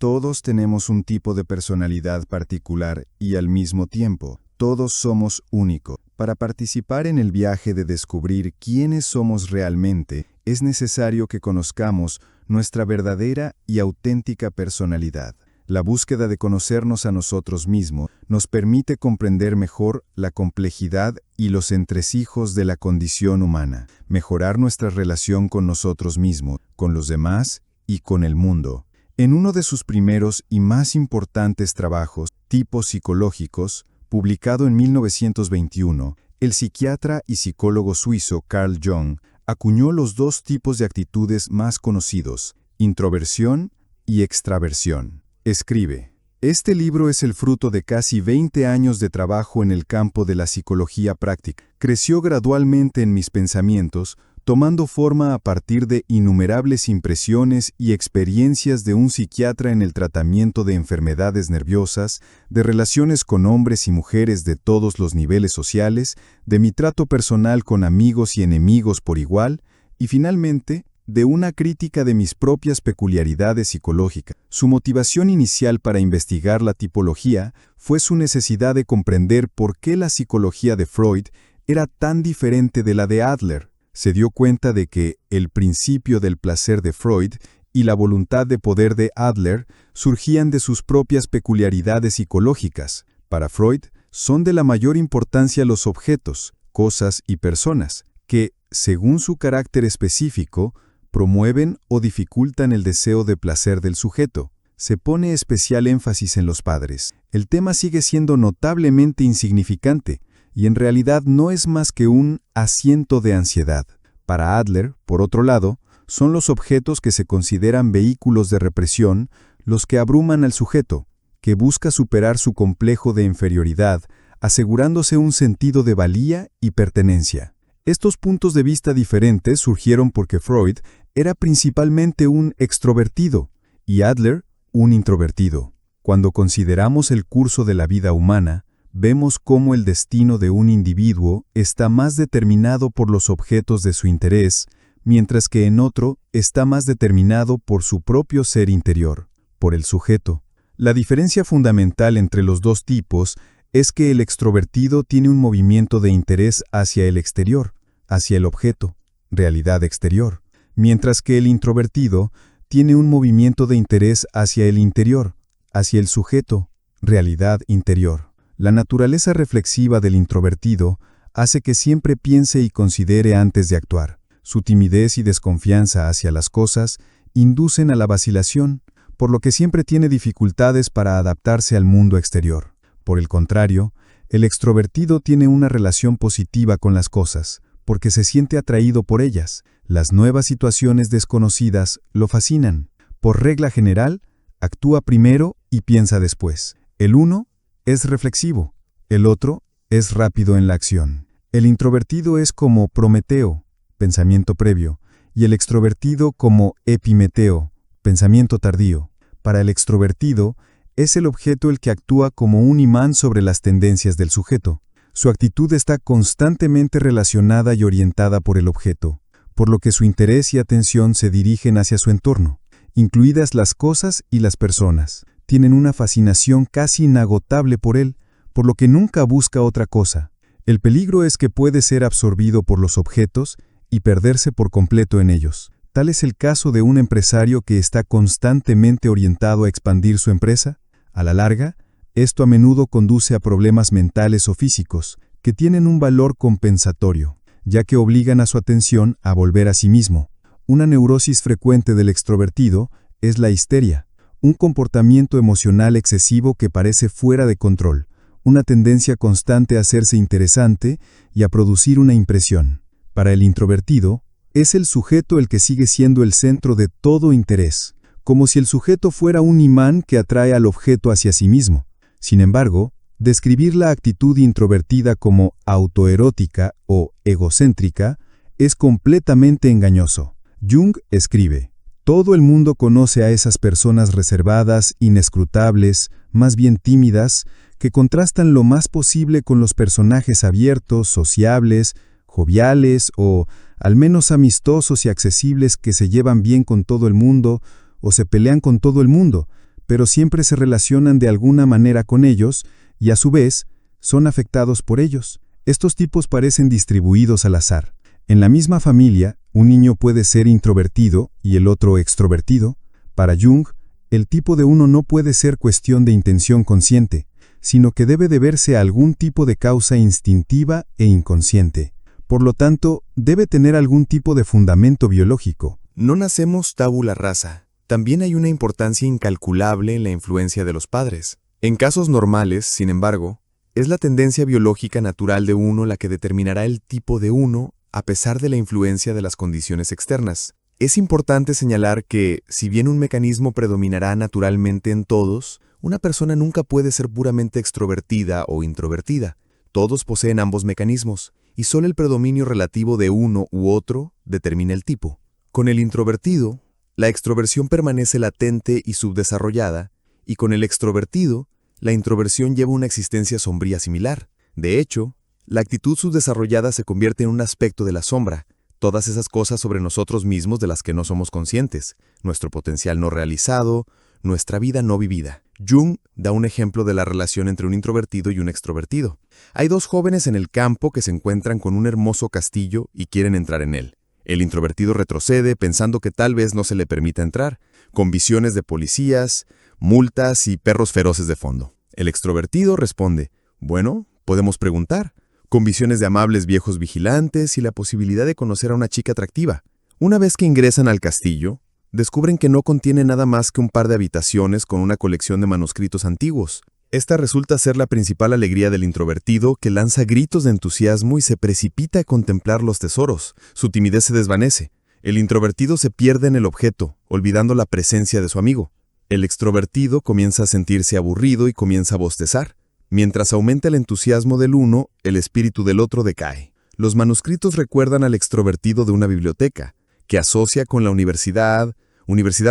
Todos tenemos un tipo de personalidad particular y al mismo tiempo, todos somos únicos. Para participar en el viaje de descubrir quiénes somos realmente, es necesario que conozcamos nuestra verdadera y auténtica personalidad. La búsqueda de conocernos a nosotros mismos nos permite comprender mejor la complejidad y los entresijos de la condición humana, mejorar nuestra relación con nosotros mismos, con los demás y con el mundo. En uno de sus primeros y más importantes trabajos, Tipos psicológicos, publicado en 1921, el psiquiatra y psicólogo suizo Carl Jung acuñó los dos tipos de actitudes más conocidos, introversión y extraversión. Escribe: este libro es el fruto de casi 20 años de trabajo en el campo de la psicología práctica. Creció gradualmente en mis pensamientos, tomando forma a partir de innumerables impresiones y experiencias de un psiquiatra en el tratamiento de enfermedades nerviosas, de relaciones con hombres y mujeres de todos los niveles sociales, de mi trato personal con amigos y enemigos por igual, y finalmente, de una crítica de mis propias peculiaridades psicológicas. Su motivación inicial para investigar la tipología fue su necesidad de comprender por qué la psicología de Freud era tan diferente de la de Adler. Se dio cuenta de que el principio del placer de Freud y la voluntad de poder de Adler surgían de sus propias peculiaridades psicológicas. Para Freud, son de la mayor importancia los objetos, cosas y personas, que, según su carácter específico, promueven o dificultan el deseo de placer del sujeto. Se pone especial énfasis en los padres. El tema sigue siendo notablemente insignificante, y en realidad no es más que un asiento de ansiedad. Para Adler, por otro lado, son los objetos que se consideran vehículos de represión los que abruman al sujeto, que busca superar su complejo de inferioridad, asegurándose un sentido de valía y pertenencia. Estos puntos de vista diferentes surgieron porque Freud era principalmente un extrovertido y Adler un introvertido. Cuando consideramos el curso de la vida humana, vemos cómo el destino de un individuo está más determinado por los objetos de su interés, mientras que en otro está más determinado por su propio ser interior, por el sujeto. La diferencia fundamental entre los dos tipos es que el extrovertido tiene un movimiento de interés hacia el exterior, hacia el objeto, realidad exterior, mientras que el introvertido tiene un movimiento de interés hacia el interior, hacia el sujeto, realidad interior. La naturaleza reflexiva del introvertido hace que siempre piense y considere antes de actuar. Su timidez y desconfianza hacia las cosas inducen a la vacilación, por lo que siempre tiene dificultades para adaptarse al mundo exterior. Por el contrario, el extrovertido tiene una relación positiva con las cosas, porque se siente atraído por ellas. Las nuevas situaciones desconocidas lo fascinan. Por regla general, actúa primero y piensa después. El uno es reflexivo, el otro es rápido en la acción. El introvertido es como Prometeo, pensamiento previo, y el extrovertido como Epimeteo, pensamiento tardío. Para el extrovertido, es el objeto el que actúa como un imán sobre las tendencias del sujeto. Su actitud está constantemente relacionada y orientada por el objeto, por lo que su interés y atención se dirigen hacia su entorno, incluidas las cosas y las personas. Tienen una fascinación casi inagotable por él, por lo que nunca busca otra cosa. El peligro es que puede ser absorbido por los objetos y perderse por completo en ellos. Tal es el caso de un empresario que está constantemente orientado a expandir su empresa. A la larga, esto a menudo conduce a problemas mentales o físicos, que tienen un valor compensatorio, ya que obligan a su atención a volver a sí mismo. Una neurosis frecuente del extrovertido es la histeria, un comportamiento emocional excesivo que parece fuera de control, una tendencia constante a hacerse interesante y a producir una impresión. Para el introvertido, es el sujeto el que sigue siendo el centro de todo interés, como si el sujeto fuera un imán que atrae al objeto hacia sí mismo. Sin embargo, describir la actitud introvertida como autoerótica o egocéntrica es completamente engañoso. Jung escribe: todo el mundo conoce a esas personas reservadas, inescrutables, más bien tímidas, que contrastan lo más posible con los personajes abiertos, sociables, joviales o al menos amistosos y accesibles que se llevan bien con todo el mundo o se pelean con todo el mundo, pero siempre se relacionan de alguna manera con ellos y a su vez son afectados por ellos. Estos tipos parecen distribuidos al azar. En la misma familia, un niño puede ser introvertido y el otro extrovertido. Para Jung, el tipo de uno no puede ser cuestión de intención consciente, sino que debe deberse a algún tipo de causa instintiva e inconsciente. Por lo tanto, debe tener algún tipo de fundamento biológico. No nacemos tabula rasa. También hay una importancia incalculable en la influencia de los padres. En casos normales, sin embargo, es la tendencia biológica natural de uno la que determinará el tipo de uno a pesar de la influencia de las condiciones externas. Es importante señalar que, si bien un mecanismo predominará naturalmente en todos, una persona nunca puede ser puramente extrovertida o introvertida. Todos poseen ambos mecanismos, y solo el predominio relativo de uno u otro determina el tipo. Con el introvertido, la extroversión permanece latente y subdesarrollada, y con el extrovertido, la introversión lleva una existencia sombría similar. De hecho, la actitud subdesarrollada se convierte en un aspecto de la sombra, todas esas cosas sobre nosotros mismos de las que no somos conscientes, nuestro potencial no realizado, nuestra vida no vivida. Jung da un ejemplo de la relación entre un introvertido y un extrovertido. Hay dos jóvenes en el campo que se encuentran con un hermoso castillo y quieren entrar en él. El introvertido retrocede pensando que tal vez no se le permita entrar, con visiones de policías, multas y perros feroces de fondo. El extrovertido responde, bueno, podemos preguntar, con visiones de amables viejos vigilantes y la posibilidad de conocer a una chica atractiva. Una vez que ingresan al castillo, descubren que no contiene nada más que un par de habitaciones con una colección de manuscritos antiguos. Esta resulta ser la principal alegría del introvertido, que lanza gritos de entusiasmo y se precipita a contemplar los tesoros. Su timidez se desvanece. El introvertido se pierde en el objeto, olvidando la presencia de su amigo. El extrovertido comienza a sentirse aburrido y comienza a bostezar. Mientras aumenta el entusiasmo del uno, el espíritu del otro decae. Los manuscritos recuerdan al extrovertido de una biblioteca, que asocia con la universidad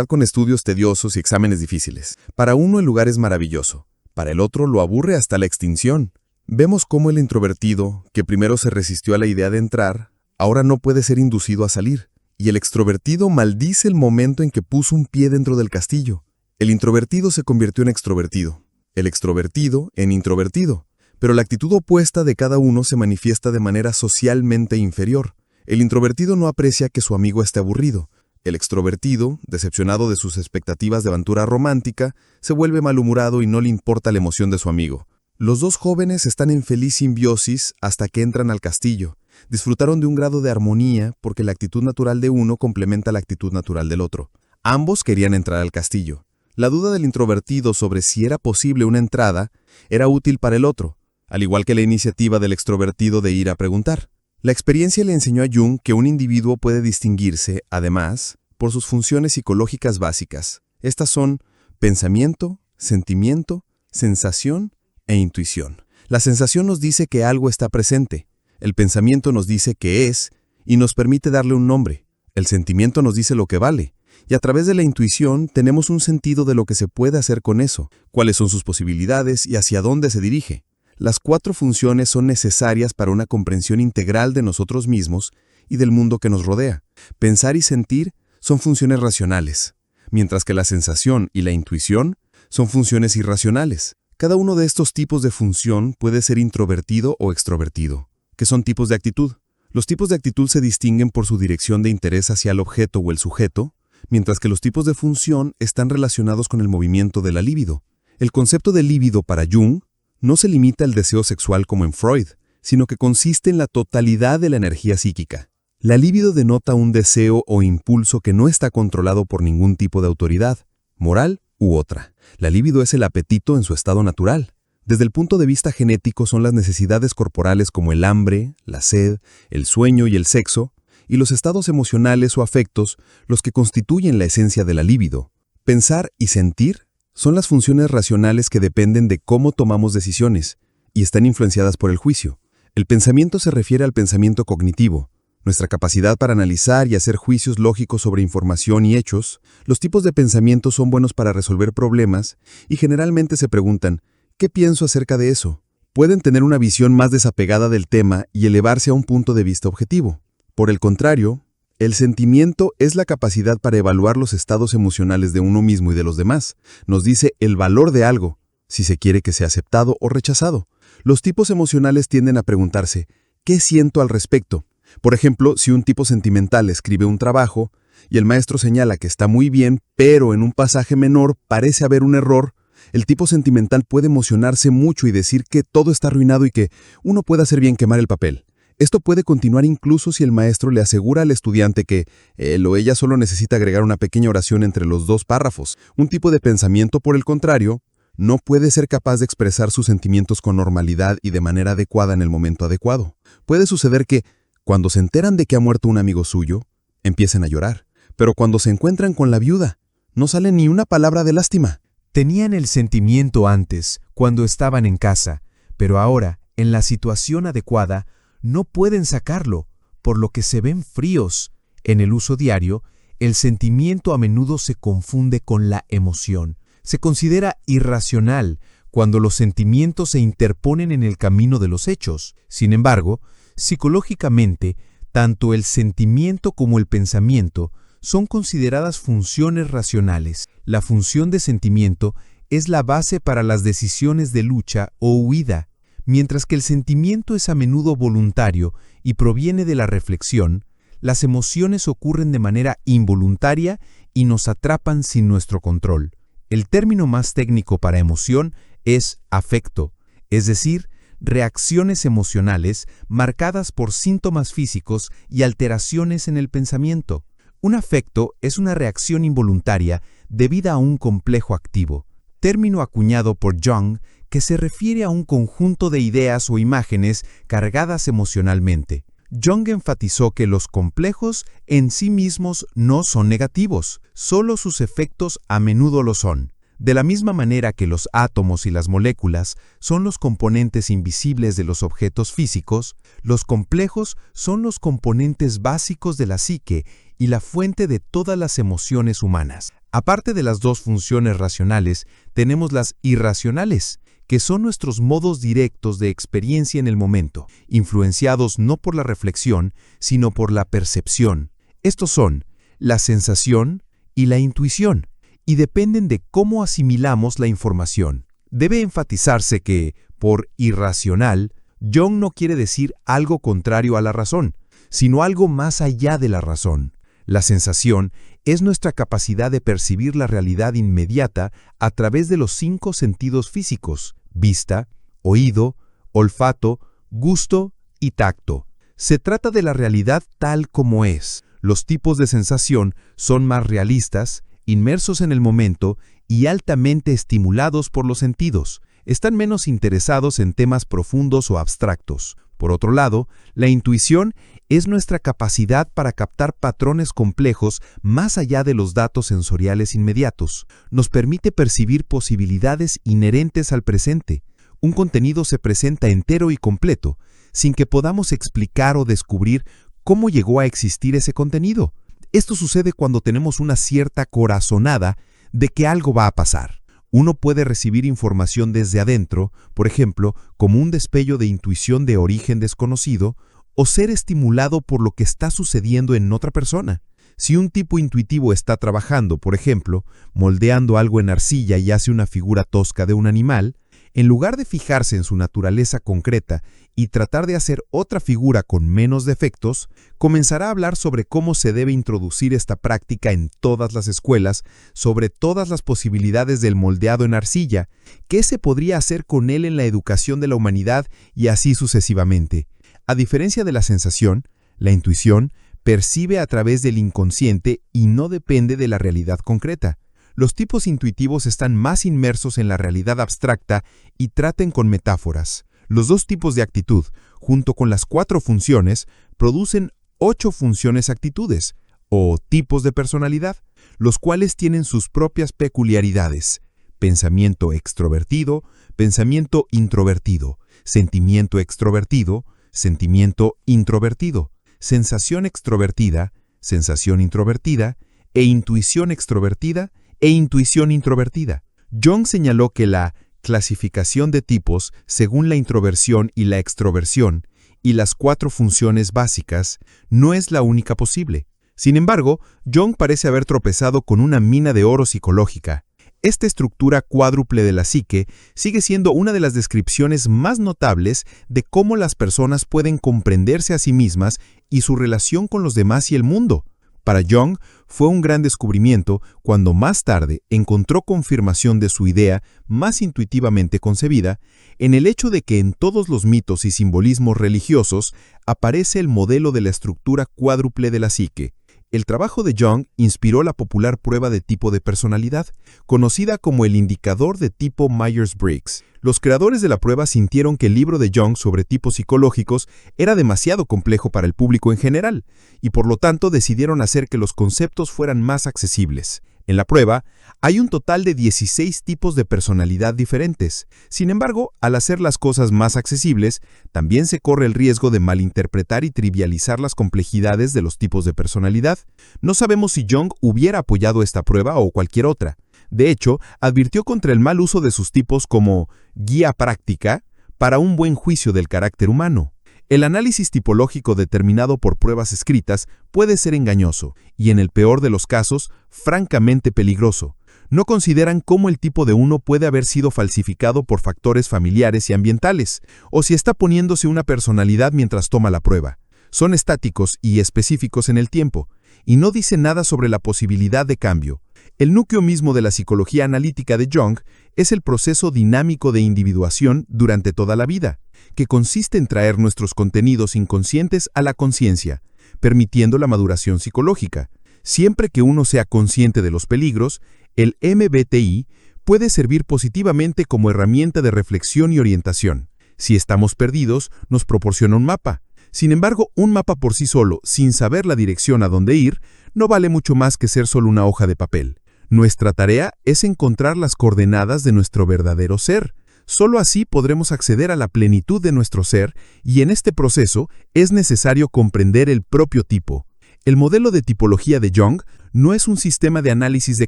con estudios tediosos y exámenes difíciles. Para uno el lugar es maravilloso, para el otro lo aburre hasta la extinción. Vemos cómo el introvertido, que primero se resistió a la idea de entrar, ahora no puede ser inducido a salir, y el extrovertido maldice el momento en que puso un pie dentro del castillo. El introvertido se convirtió en extrovertido, el extrovertido en introvertido, pero la actitud opuesta de cada uno se manifiesta de manera socialmente inferior. El introvertido no aprecia que su amigo esté aburrido. El extrovertido, decepcionado de sus expectativas de aventura romántica, se vuelve malhumorado y no le importa la emoción de su amigo. Los dos jóvenes están en feliz simbiosis hasta que entran al castillo. Disfrutaron de un grado de armonía porque la actitud natural de uno complementa la actitud natural del otro. Ambos querían entrar al castillo. La duda del introvertido sobre si era posible una entrada era útil para el otro, al igual que la iniciativa del extrovertido de ir a preguntar. La experiencia le enseñó a Jung que un individuo puede distinguirse, además, por sus funciones psicológicas básicas. Estas son pensamiento, sentimiento, sensación e intuición. La sensación nos dice que algo está presente. El pensamiento nos dice qué es y nos permite darle un nombre. El sentimiento nos dice lo que vale. Y a través de la intuición tenemos un sentido de lo que se puede hacer con eso, cuáles son sus posibilidades y hacia dónde se dirige. Las cuatro funciones son necesarias para una comprensión integral de nosotros mismos y del mundo que nos rodea. Pensar y sentir son funciones racionales, mientras que la sensación y la intuición son funciones irracionales. Cada uno de estos tipos de función puede ser introvertido o extrovertido, que son tipos de actitud. Los tipos de actitud se distinguen por su dirección de interés hacia el objeto o el sujeto, mientras que los tipos de función están relacionados con el movimiento de la libido. El concepto de libido para Jung no se limita al deseo sexual como en Freud, sino que consiste en la totalidad de la energía psíquica. La libido denota un deseo o impulso que no está controlado por ningún tipo de autoridad, moral u otra. La libido es el apetito en su estado natural. Desde el punto de vista genético son las necesidades corporales como el hambre, la sed, el sueño y el sexo, y los estados emocionales o afectos los que constituyen la esencia de la libido. Pensar y sentir son las funciones racionales que dependen de cómo tomamos decisiones y están influenciadas por el juicio. El pensamiento se refiere al pensamiento cognitivo, nuestra capacidad para analizar y hacer juicios lógicos sobre información y hechos. Los tipos de pensamiento son buenos para resolver problemas y generalmente se preguntan, ¿qué pienso acerca de eso? Pueden tener una visión más desapegada del tema y elevarse a un punto de vista objetivo. Por el contrario, El sentimiento es la capacidad para evaluar los estados emocionales de uno mismo y de los demás. Nos dice el valor de algo, si se quiere que sea aceptado o rechazado. Los tipos emocionales tienden a preguntarse, ¿qué siento al respecto? Por ejemplo, si un tipo sentimental escribe un trabajo y el maestro señala que está muy bien, pero en un pasaje menor parece haber un error, el tipo sentimental puede emocionarse mucho y decir que todo está arruinado y que uno puede hacer bien quemar el papel. Esto puede continuar incluso si el maestro le asegura al estudiante que él o ella solo necesita agregar una pequeña oración entre los dos párrafos. Un tipo de pensamiento, por el contrario, no puede ser capaz de expresar sus sentimientos con normalidad y de manera adecuada en el momento adecuado. Puede suceder que, cuando se enteran de que ha muerto un amigo suyo, empiecen a llorar. Pero cuando se encuentran con la viuda, no sale ni una palabra de lástima. Tenían el sentimiento antes, cuando estaban en casa, pero ahora, en la situación adecuada, no pueden sacarlo, por lo que se ven fríos. En el uso diario, el sentimiento a menudo se confunde con la emoción. Se considera irracional cuando los sentimientos se interponen en el camino de los hechos. Sin embargo, psicológicamente, tanto el sentimiento como el pensamiento son consideradas funciones racionales. La función de sentimiento es la base para las decisiones de lucha o huida, mientras que el sentimiento es a menudo voluntario y proviene de la reflexión. Las emociones ocurren de manera involuntaria y nos atrapan sin nuestro control. El término más técnico para emoción es afecto, es decir, reacciones emocionales marcadas por síntomas físicos y alteraciones en el pensamiento. Un afecto es una reacción involuntaria debida a un complejo activo, término acuñado por Jung que se refiere a un conjunto de ideas o imágenes cargadas emocionalmente. Jung enfatizó que los complejos en sí mismos no son negativos, solo sus efectos a menudo lo son. De la misma manera que los átomos y las moléculas son los componentes invisibles de los objetos físicos, los complejos son los componentes básicos de la psique y la fuente de todas las emociones humanas. Aparte de las dos funciones racionales, tenemos las irracionales, que son nuestros modos directos de experiencia en el momento, influenciados no por la reflexión, sino por la percepción. Estos son la sensación y la intuición, y dependen de cómo asimilamos la información. Debe enfatizarse que, por irracional, Jung no quiere decir algo contrario a la razón, sino algo más allá de la razón. La sensación es nuestra capacidad de percibir la realidad inmediata a través de los 5 sentidos físicos: vista, oído, olfato, gusto y tacto. Se trata de la realidad tal como es. Los tipos de sensación son más realistas, inmersos en el momento y altamente estimulados por los sentidos. Están menos interesados en temas profundos o abstractos. Por otro lado, la intuición es nuestra capacidad para captar patrones complejos más allá de los datos sensoriales inmediatos. Nos permite percibir posibilidades inherentes al presente. Un contenido se presenta entero y completo, sin que podamos explicar o descubrir cómo llegó a existir ese contenido. Esto sucede cuando tenemos una cierta corazonada de que algo va a pasar. Uno puede recibir información desde adentro, por ejemplo, como un destello de intuición de origen desconocido, o ser estimulado por lo que está sucediendo en otra persona. Si un tipo intuitivo está trabajando, por ejemplo, moldeando algo en arcilla y hace una figura tosca de un animal, en lugar de fijarse en su naturaleza concreta y tratar de hacer otra figura con menos defectos, comenzará a hablar sobre cómo se debe introducir esta práctica en todas las escuelas, sobre todas las posibilidades del moldeado en arcilla, qué se podría hacer con él en la educación de la humanidad y así sucesivamente. A diferencia de la sensación, la intuición percibe a través del inconsciente y no depende de la realidad concreta. Los tipos intuitivos están más inmersos en la realidad abstracta y traten con metáforas. Los dos tipos de actitud, junto con las 4 funciones, producen 8 funciones-actitudes, o tipos de personalidad, los cuales tienen sus propias peculiaridades: pensamiento extrovertido, pensamiento introvertido, sentimiento extrovertido, sentimiento introvertido, sensación extrovertida, sensación introvertida, e intuición extrovertida e intuición introvertida. Jung señaló que la clasificación de tipos según la introversión y la extroversión y las 4 funciones básicas no es la única posible. Sin embargo, Jung parece haber tropezado con una mina de oro psicológica. Esta estructura cuádruple de la psique sigue siendo una de las descripciones más notables de cómo las personas pueden comprenderse a sí mismas y su relación con los demás y el mundo. Para Jung fue un gran descubrimiento cuando más tarde encontró confirmación de su idea más intuitivamente concebida en el hecho de que en todos los mitos y simbolismos religiosos aparece el modelo de la estructura cuádruple de la psique. El trabajo de Jung inspiró la popular prueba de tipo de personalidad, conocida como el indicador de tipo Myers-Briggs. Los creadores de la prueba sintieron que el libro de Jung sobre tipos psicológicos era demasiado complejo para el público en general, y por lo tanto decidieron hacer que los conceptos fueran más accesibles. En la prueba, hay un total de 16 tipos de personalidad diferentes. Sin embargo, al hacer las cosas más accesibles, también se corre el riesgo de malinterpretar y trivializar las complejidades de los tipos de personalidad. No sabemos si Jung hubiera apoyado esta prueba o cualquier otra. De hecho, advirtió contra el mal uso de sus tipos como guía práctica para un buen juicio del carácter humano. El análisis tipológico determinado por pruebas escritas puede ser engañoso y, en el peor de los casos, francamente peligroso. No consideran cómo el tipo de uno puede haber sido falsificado por factores familiares y ambientales, o si está poniéndose una personalidad mientras toma la prueba. Son estáticos y específicos en el tiempo, y no dicen nada sobre la posibilidad de cambio. El núcleo mismo de la psicología analítica de Jung es el proceso dinámico de individuación durante toda la vida, que consiste en traer nuestros contenidos inconscientes a la conciencia, permitiendo la maduración psicológica. Siempre que uno sea consciente de los peligros, el MBTI puede servir positivamente como herramienta de reflexión y orientación. Si estamos perdidos, nos proporciona un mapa. Sin embargo, un mapa por sí solo, sin saber la dirección a dónde ir, no vale mucho más que ser solo una hoja de papel. Nuestra tarea es encontrar las coordenadas de nuestro verdadero ser. Solo así podremos acceder a la plenitud de nuestro ser, y en este proceso es necesario comprender el propio tipo. El modelo de tipología de Jung no es un sistema de análisis de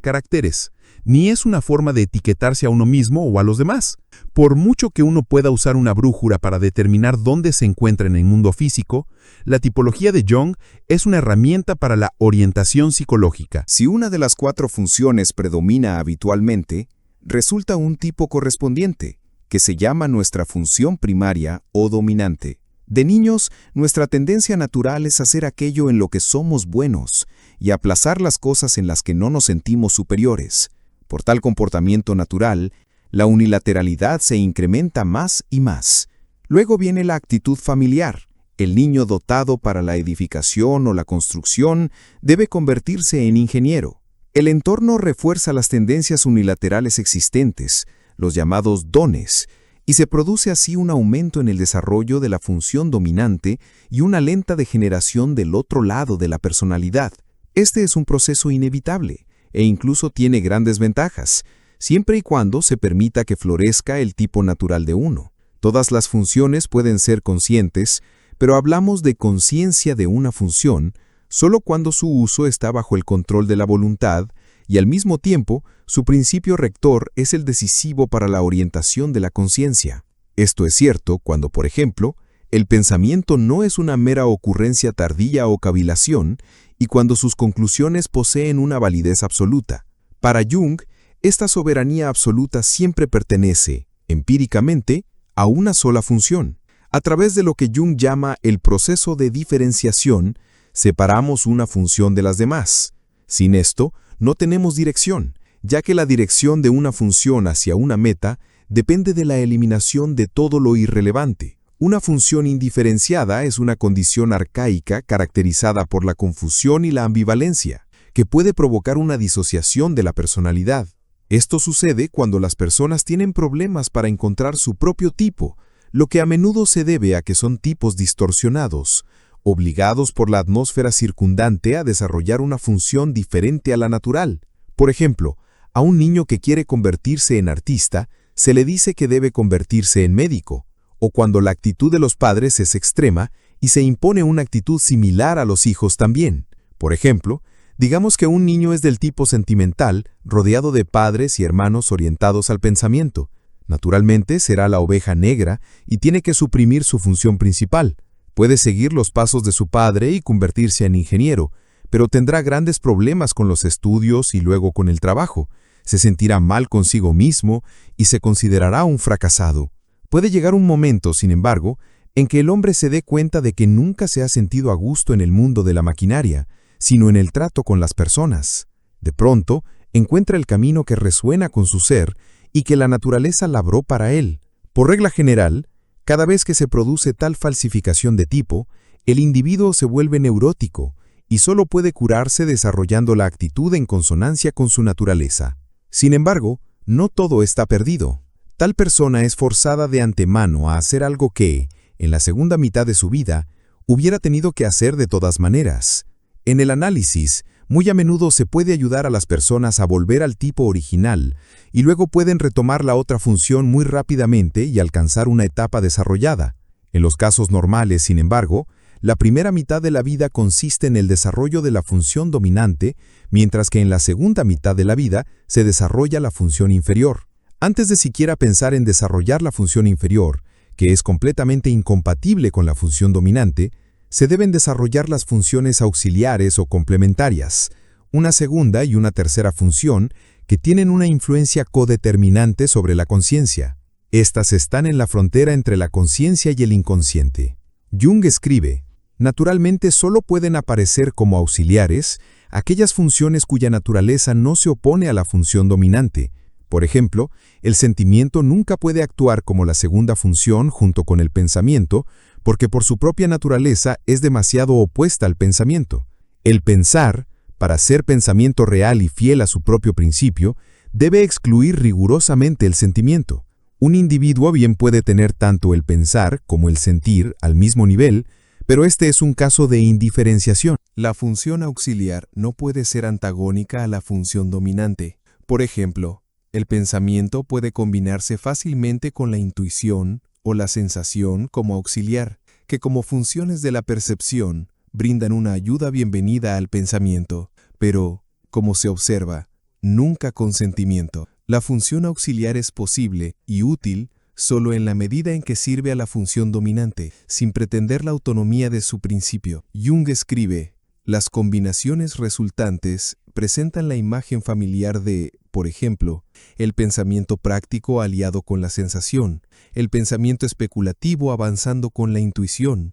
caracteres, ni es una forma de etiquetarse a uno mismo o a los demás. Por mucho que uno pueda usar una brújula para determinar dónde se encuentra en el mundo físico, la tipología de Jung es una herramienta para la orientación psicológica. Si una de las 4 funciones predomina habitualmente, resulta un tipo correspondiente, que se llama nuestra función primaria o dominante. De niños, nuestra tendencia natural es hacer aquello en lo que somos buenos y aplazar las cosas en las que no nos sentimos superiores. Por tal comportamiento natural, la unilateralidad se incrementa más y más. Luego viene la actitud familiar. El niño dotado para la edificación o la construcción debe convertirse en ingeniero. El entorno refuerza las tendencias unilaterales existentes, los llamados dones, y se produce así un aumento en el desarrollo de la función dominante y una lenta degeneración del otro lado de la personalidad. Este es un proceso inevitable e incluso tiene grandes ventajas, siempre y cuando se permita que florezca el tipo natural de uno. Todas las funciones pueden ser conscientes, pero hablamos de conciencia de una función solo cuando su uso está bajo el control de la voluntad y al mismo tiempo su principio rector es el decisivo para la orientación de la conciencia. Esto es cierto cuando, por ejemplo, el pensamiento no es una mera ocurrencia tardía o cavilación y cuando sus conclusiones poseen una validez absoluta. Para Jung, esta soberanía absoluta siempre pertenece, empíricamente, a una sola función. A través de lo que Jung llama el proceso de diferenciación, separamos una función de las demás. Sin esto, no tenemos dirección, ya que la dirección de una función hacia una meta depende de la eliminación de todo lo irrelevante. Una función indiferenciada es una condición arcaica caracterizada por la confusión y la ambivalencia, que puede provocar una disociación de la personalidad. Esto sucede cuando las personas tienen problemas para encontrar su propio tipo, lo que a menudo se debe a que son tipos distorsionados, obligados por la atmósfera circundante a desarrollar una función diferente a la natural. Por ejemplo, a un niño que quiere convertirse en artista, se le dice que debe convertirse en médico, o cuando la actitud de los padres es extrema y se impone una actitud similar a los hijos también. Por ejemplo, digamos que un niño es del tipo sentimental, rodeado de padres y hermanos orientados al pensamiento. Naturalmente será la oveja negra y tiene que suprimir su función principal. Puede seguir los pasos de su padre y convertirse en ingeniero, pero tendrá grandes problemas con los estudios y luego con el trabajo. Se sentirá mal consigo mismo y se considerará un fracasado. Puede llegar un momento, sin embargo, en que el hombre se dé cuenta de que nunca se ha sentido a gusto en el mundo de la maquinaria, sino en el trato con las personas. De pronto, encuentra el camino que resuena con su ser y que la naturaleza labró para él. Por regla general, cada vez que se produce tal falsificación de tipo, el individuo se vuelve neurótico y solo puede curarse desarrollando la actitud en consonancia con su naturaleza. Sin embargo, no todo está perdido. Tal persona es forzada de antemano a hacer algo que, en la segunda mitad de su vida, hubiera tenido que hacer de todas maneras. En el análisis, muy a menudo se puede ayudar a las personas a volver al tipo original y luego pueden retomar la otra función muy rápidamente y alcanzar una etapa desarrollada. En los casos normales, sin embargo, la primera mitad de la vida consiste en el desarrollo de la función dominante, mientras que en la segunda mitad de la vida se desarrolla la función inferior. Antes de siquiera pensar en desarrollar la función inferior, que es completamente incompatible con la función dominante, se deben desarrollar las funciones auxiliares o complementarias, una segunda y una tercera función que tienen una influencia codeterminante sobre la conciencia. Estas están en la frontera entre la conciencia y el inconsciente. Jung escribe: naturalmente solo pueden aparecer como auxiliares aquellas funciones cuya naturaleza no se opone a la función dominante. Por ejemplo, el sentimiento nunca puede actuar como la segunda función junto con el pensamiento, porque por su propia naturaleza es demasiado opuesta al pensamiento. El pensar, para ser pensamiento real y fiel a su propio principio, debe excluir rigurosamente el sentimiento. Un individuo bien puede tener tanto el pensar como el sentir al mismo nivel, pero este es un caso de indiferenciación. La función auxiliar no puede ser antagónica a la función dominante. Por ejemplo, el pensamiento puede combinarse fácilmente con la intuición o la sensación como auxiliar, que como funciones de la percepción brindan una ayuda bienvenida al pensamiento, pero, como se observa, nunca con sentimiento. La función auxiliar es posible y útil solo en la medida en que sirve a la función dominante, sin pretender la autonomía de su principio. Jung escribe: las combinaciones resultantes presentan la imagen familiar de, por ejemplo, el pensamiento práctico aliado con la sensación, el pensamiento especulativo avanzando con la intuición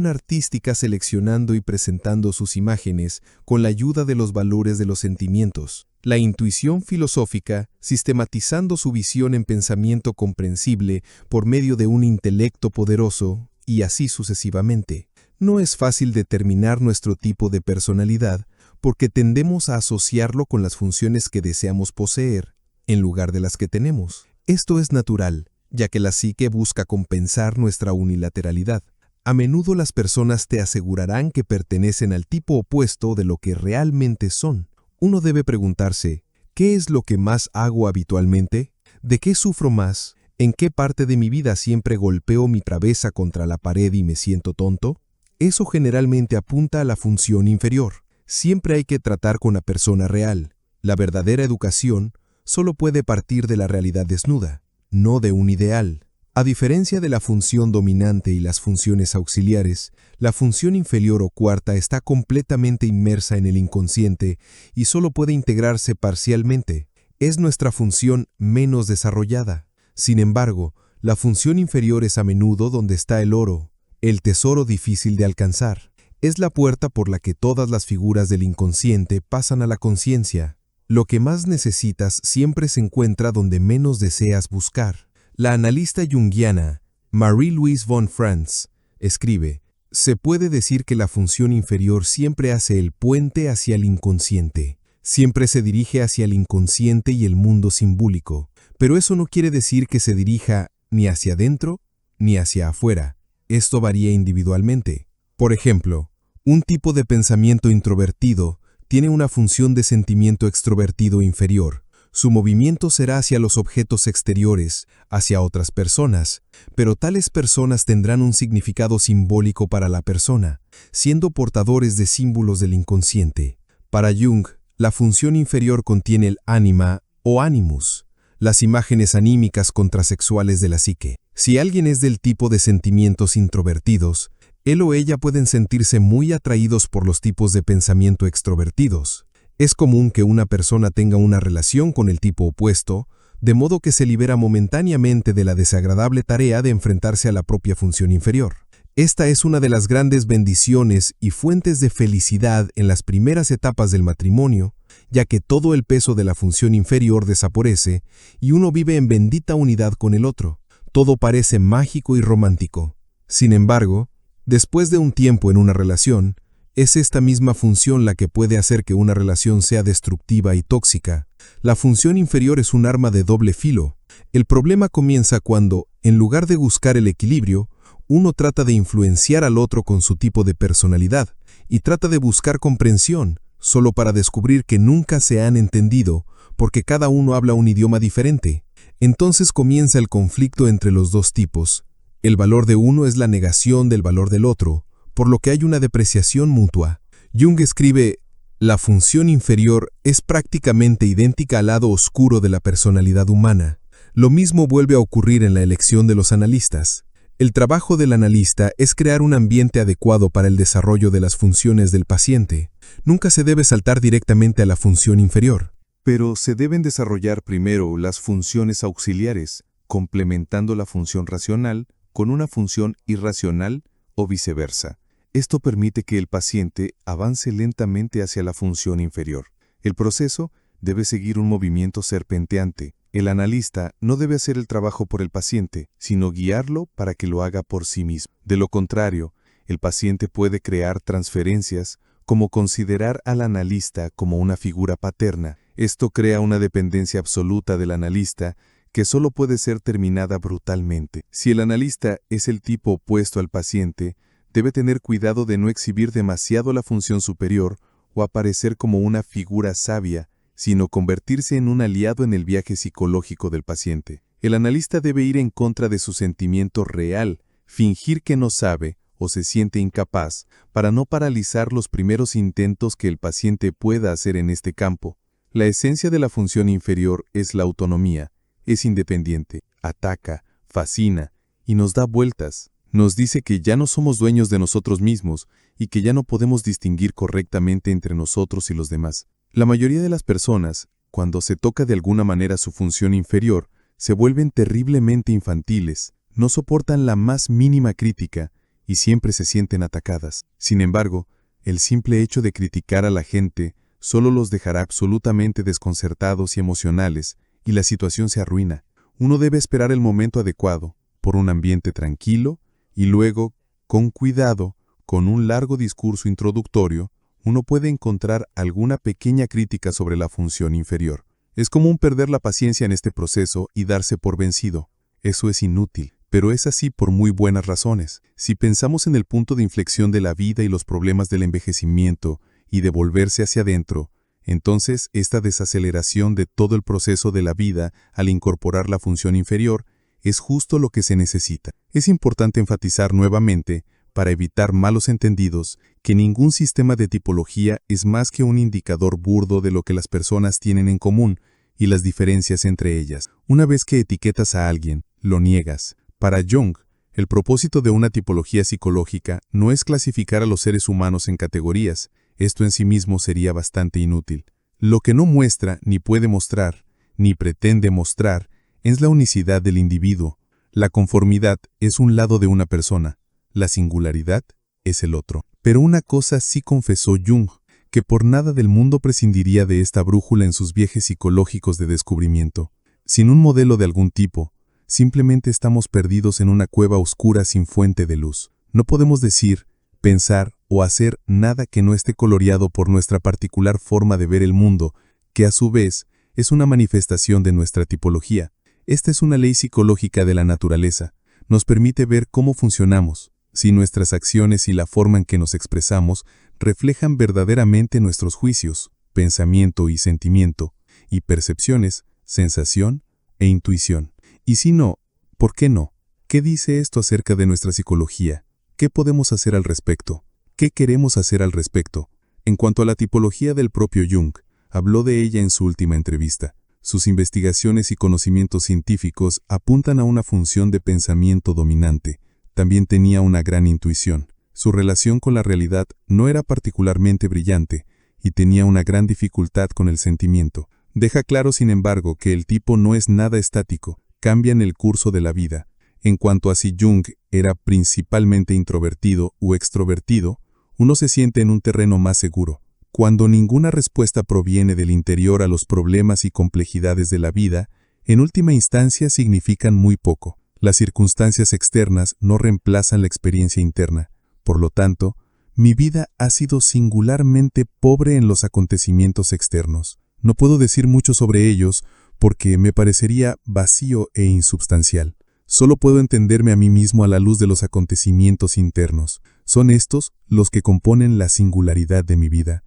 artística seleccionando y presentando sus imágenes con la ayuda de los valores de los sentimientos, la intuición filosófica sistematizando su visión en pensamiento comprensible por medio de un intelecto poderoso, y así sucesivamente. No es fácil determinar nuestro tipo de personalidad porque tendemos a asociarlo con las funciones que deseamos poseer, en lugar de las que tenemos. Esto es natural, ya que la psique busca compensar nuestra unilateralidad. A menudo las personas te asegurarán que pertenecen al tipo opuesto de lo que realmente son. Uno debe preguntarse: ¿qué es lo que más hago habitualmente? ¿De qué sufro más? ¿En qué parte de mi vida siempre golpeo mi cabeza contra la pared y me siento tonto? Eso generalmente apunta a la función inferior. Siempre hay que tratar con la persona real. La verdadera educación solo puede partir de la realidad desnuda, no de un ideal. A diferencia de la función dominante y las funciones auxiliares, la función inferior o cuarta está completamente inmersa en el inconsciente y solo puede integrarse parcialmente. Es nuestra función menos desarrollada. Sin embargo, la función inferior es a menudo donde está el oro, el tesoro difícil de alcanzar. Es la puerta por la que todas las figuras del inconsciente pasan a la conciencia. Lo que más necesitas siempre se encuentra donde menos deseas buscar. La analista junguiana Marie-Louise von Franz escribe: se puede decir que la función inferior siempre hace el puente hacia el inconsciente. Siempre se dirige hacia el inconsciente y el mundo simbólico, pero eso no quiere decir que se dirija ni hacia adentro ni hacia afuera. Esto varía individualmente. Por ejemplo, un tipo de pensamiento introvertido tiene una función de sentimiento extrovertido inferior. Su movimiento será hacia los objetos exteriores, hacia otras personas, pero tales personas tendrán un significado simbólico para la persona, siendo portadores de símbolos del inconsciente. Para Jung, la función inferior contiene el ánima o animus, las imágenes anímicas contrasexuales de la psique. Si alguien es del tipo de sentimientos introvertidos, él o ella pueden sentirse muy atraídos por los tipos de pensamiento extrovertidos. Es común que una persona tenga una relación con el tipo opuesto, de modo que se libera momentáneamente de la desagradable tarea de enfrentarse a la propia función inferior. Esta es una de las grandes bendiciones y fuentes de felicidad en las primeras etapas del matrimonio, ya que todo el peso de la función inferior desaparece y uno vive en bendita unidad con el otro. Todo parece mágico y romántico. Sin embargo, después de un tiempo en una relación, es esta misma función la que puede hacer que una relación sea destructiva y tóxica. La función inferior es un arma de doble filo. El problema comienza cuando, en lugar de buscar el equilibrio, uno trata de influenciar al otro con su tipo de personalidad y trata de buscar comprensión, solo para descubrir que nunca se han entendido, porque cada uno habla un idioma diferente. Entonces comienza el conflicto entre los dos tipos. El valor de uno es la negación del valor del otro, por lo que hay una depreciación mutua. Jung escribe, la función inferior es prácticamente idéntica al lado oscuro de la personalidad humana. Lo mismo vuelve a ocurrir en la elección de los analistas. El trabajo del analista es crear un ambiente adecuado para el desarrollo de las funciones del paciente. Nunca se debe saltar directamente a la función inferior. Pero se deben desarrollar primero las funciones auxiliares, complementando la función racional con una función irracional o viceversa. Esto permite que el paciente avance lentamente hacia la función inferior. El proceso debe seguir un movimiento serpenteante. El analista no debe hacer el trabajo por el paciente, sino guiarlo para que lo haga por sí mismo. De lo contrario, el paciente puede crear transferencias, como considerar al analista como una figura paterna. Esto crea una dependencia absoluta del analista que solo puede ser terminada brutalmente. Si el analista es el tipo opuesto al paciente, debe tener cuidado de no exhibir demasiado la función superior o aparecer como una figura sabia, sino convertirse en un aliado en el viaje psicológico del paciente. El analista debe ir en contra de su sentimiento real, fingir que no sabe o se siente incapaz, para no paralizar los primeros intentos que el paciente pueda hacer en este campo. La esencia de la función inferior es la autonomía. Es independiente, ataca, fascina y nos da vueltas. Nos dice que ya no somos dueños de nosotros mismos y que ya no podemos distinguir correctamente entre nosotros y los demás. La mayoría de las personas, cuando se toca de alguna manera su función inferior, se vuelven terriblemente infantiles, no soportan la más mínima crítica y siempre se sienten atacadas. Sin embargo, el simple hecho de criticar a la gente solo los dejará absolutamente desconcertados y emocionales, y la situación se arruina. Uno debe esperar el momento adecuado, por un ambiente tranquilo, y luego, con cuidado, con un largo discurso introductorio, uno puede encontrar alguna pequeña crítica sobre la función inferior. Es común perder la paciencia en este proceso y darse por vencido. Eso es inútil, pero es así por muy buenas razones. Si pensamos en el punto de inflexión de la vida y los problemas del envejecimiento, y de volverse hacia adentro, entonces esta desaceleración de todo el proceso de la vida al incorporar la función inferior es justo lo que se necesita. Es importante enfatizar nuevamente, para evitar malos entendidos, que ningún sistema de tipología es más que un indicador burdo de lo que las personas tienen en común y las diferencias entre ellas. Una vez que etiquetas a alguien, lo niegas. Para Jung, el propósito de una tipología psicológica no es clasificar a los seres humanos en categorías. Esto en sí mismo sería bastante inútil. Lo que no muestra, ni puede mostrar, ni pretende mostrar, es la unicidad del individuo. La conformidad es un lado de una persona, la singularidad es el otro. Pero una cosa sí confesó Jung, que por nada del mundo prescindiría de esta brújula en sus viajes psicológicos de descubrimiento. Sin un modelo de algún tipo, simplemente estamos perdidos en una cueva oscura sin fuente de luz. No podemos decir, pensar o hacer nada que no esté coloreado por nuestra particular forma de ver el mundo, que a su vez es una manifestación de nuestra tipología. Esta es una ley psicológica de la naturaleza. Nos permite ver cómo funcionamos, si nuestras acciones y la forma en que nos expresamos reflejan verdaderamente nuestros juicios, pensamiento y sentimiento, y percepciones, sensación e intuición. Y si no, ¿por qué no? ¿Qué dice esto acerca de nuestra psicología? ¿Qué podemos hacer al respecto? ¿Qué queremos hacer al respecto? En cuanto a la tipología del propio Jung, habló de ella en su última entrevista. Sus investigaciones y conocimientos científicos apuntan a una función de pensamiento dominante. También tenía una gran intuición. Su relación con la realidad no era particularmente brillante y tenía una gran dificultad con el sentimiento. Deja claro, sin embargo, que el tipo no es nada estático, cambia en el curso de la vida. En cuanto a si Jung era principalmente introvertido o extrovertido, uno se siente en un terreno más seguro. Cuando ninguna respuesta proviene del interior a los problemas y complejidades de la vida, en última instancia significan muy poco. Las circunstancias externas no reemplazan la experiencia interna. Por lo tanto, mi vida ha sido singularmente pobre en los acontecimientos externos. No puedo decir mucho sobre ellos porque me parecería vacío e insubstancial. Solo puedo entenderme a mí mismo a la luz de los acontecimientos internos. Son estos los que componen la singularidad de mi vida.